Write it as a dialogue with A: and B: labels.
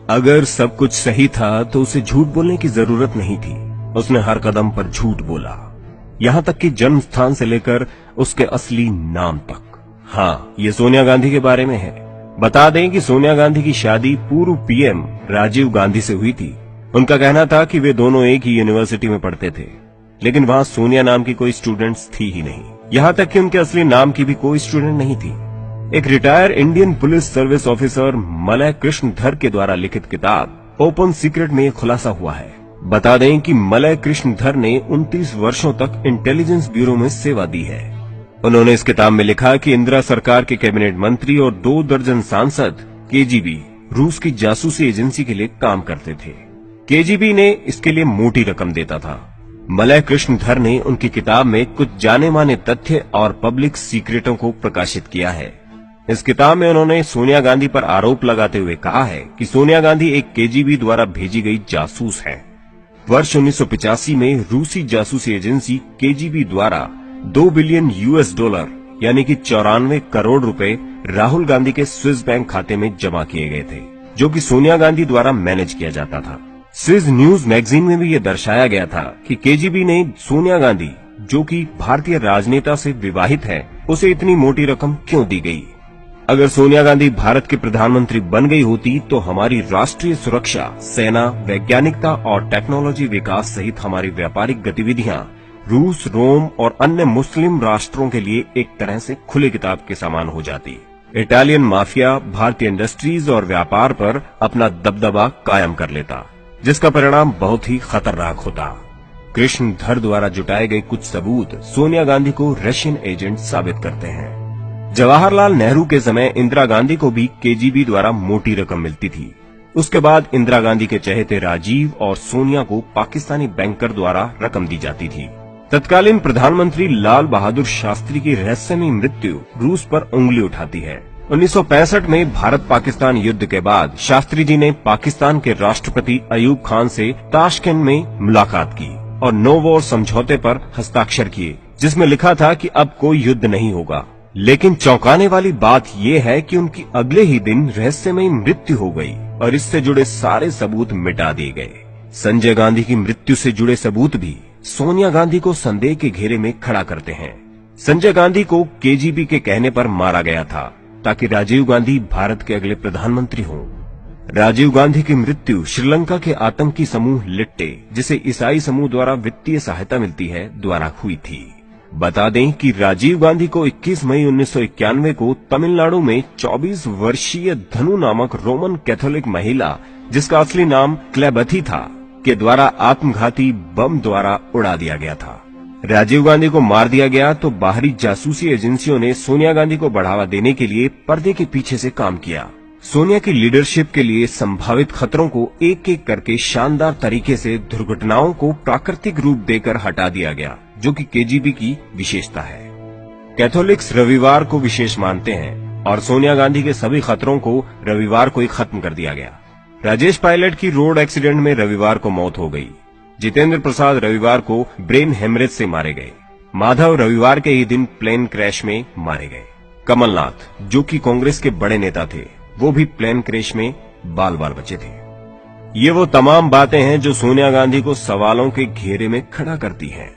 A: अगर सब कुछ सही था तो उसे झूठ बोलने की जरूरत नहीं थी। उसने हर कदम पर झूठ बोला, यहाँ तक कि जन्म स्थान से लेकर उसके असली नाम तक। हाँ, ये सोनिया गांधी के बारे में है। बता दें कि सोनिया गांधी की शादी पूर्व पीएम राजीव गांधी से हुई थी। उनका कहना था कि वे दोनों एक ही यूनिवर्सिटी में पढ़ते थे, लेकिन वहां सोनिया नाम की कोई स्टूडेंट्स थी ही नहीं। यहाँ तक कि उनके असली नाम की भी कोई स्टूडेंट नहीं थी। एक retire Indian police service officer Malay Krishnadhar के द्वारा लिखित किताब ओपन सीक्रेट में खुलासा हुआ है। बता दें कि मलय कृष्णधर ने 29 वर्षों तक इंटेलिजेंस ब्यूरो में सेवा दी है। उन्होंने इस किताब में लिखा कि इंदिरा सरकार के कैबिनेट मंत्री और 2 दर्जन सांसद केजीबी रूस की जासूसी एजेंसी के लिए काम करते थे। केजीबी ने इसके लिए मोटी रकम देता था। मलय कृष्णधर ने उनकी किताब में कुछ जाने माने तथ्य और पब्लिक सीक्रेटों को प्रकाशित किया है। इस किताब में उन्होंने सोनिया गांधी पर आरोप लगाते हुए कहा है कि सोनिया गांधी एक केजीबी द्वारा भेजी गई जासूस है। वर्ष 1985 में रूसी जासूसी एजेंसी केजीबी द्वारा 2 बिलियन यूएस डॉलर यानी कि 94 करोड़ रुपए राहुल गांधी के स्विस बैंक खाते में जमा किए गए थे, जो कि सोनिया गांधी द्वारा मैनेज किया जाता था। स्विस न्यूज मैगजीन में भी यह दर्शाया गया था कि केजीबी ने सोनिया गांधी, जो कि भारतीय राजनेता से विवाहित है, उसे इतनी मोटी रकम क्यों दी गई। अगर सोनिया गांधी भारत की प्रधानमंत्री बन गई होती तो हमारी राष्ट्रीय सुरक्षा, सेना, वैज्ञानिकता और टेक्नोलॉजी विकास सहित हमारी व्यापारिक गतिविधियां रूस, रोम और अन्य मुस्लिम राष्ट्रों के लिए एक तरह से खुली किताब के समान हो जाती। इटालियन माफिया भारतीय इंडस्ट्रीज और व्यापार पर अपना दबदबा कायम कर लेता, जिसका परिणाम बहुत ही खतरनाक होता। कृष्णधर द्वारा जुटाए गए कुछ सबूत सोनिया गांधी को रशियन एजेंट साबित करते हैं। जवाहरलाल नेहरू के समय इंदिरा गांधी को भी केजीबी द्वारा मोटी रकम मिलती थी। उसके बाद इंदिरा गांधी के चहेते राजीव और सोनिया को पाकिस्तानी बैंकर द्वारा रकम दी जाती थी। तत्कालीन प्रधानमंत्री लाल बहादुर शास्त्री की रहस्यमयी मृत्यु रूस पर उंगली उठाती है। 1965 में भारत पाकिस्तान युद्ध के बाद शास्त्री जी ने पाकिस्तान के राष्ट्रपति अयूब खान से ताशकंद में मुलाकात की और नो वॉर समझौते पर हस्ताक्षर किए, जिसमें लिखा था कि अब कोई युद्ध नहीं होगा। लेकिन चौंकाने वाली बात यह है कि उनकी अगले ही दिन रहस्यमयी मृत्यु हो गई और इससे जुड़े सारे सबूत मिटा दिए गए। संजय गांधी की मृत्यु से जुड़े सबूत भी सोनिया गांधी को संदेह के घेरे में खड़ा करते हैं। संजय गांधी को केजीबी के कहने पर मारा गया था ताकि राजीव गांधी भारत के अगले प्रधानमंत्री हों। राजीव गांधी की मृत्यु श्रीलंका के आतंकी समूह लिट्टे, जिसे ईसाई समूह द्वारा वित्तीय सहायता मिलती है, द्वारा हुई थी। बता दें कि राजीव गांधी को 21 मई 1991 को तमिलनाडु में 24 वर्षीय धनु नामक रोमन कैथोलिक महिला, जिसका असली नाम क्लेबथी था, के द्वारा आत्मघाती बम द्वारा उड़ा दिया गया था। राजीव गांधी को मार दिया गया तो बाहरी जासूसी एजेंसियों ने सोनिया गांधी को बढ़ावा देने के लिए पर्दे के पीछे से काम किया। सोनिया की लीडरशिप के लिए संभावित खतरों को एक एक करके शानदार तरीके से दुर्घटनाओं को प्राकृतिक रूप देकर हटा दिया गया, जो कि केजीबी की विशेषता है। कैथोलिक्स रविवार को विशेष मानते हैं और सोनिया गांधी के सभी खतरों को रविवार को ही खत्म कर दिया गया। राजेश पायलट की रोड एक्सीडेंट में रविवार को मौत हो गई। जितेंद्र प्रसाद रविवार को ब्रेन हेमरेज से मारे गए। माधव रविवार के ही दिन प्लेन क्रैश में मारे गए। कमलनाथ, जो कि कांग्रेस के बड़े नेता थे, वो भी प्लेन क्रैश में बाल बाल बचे थे। ये वो तमाम बातें हैं जो सोनिया गांधी को सवालों के घेरे में खड़ा करती हैं।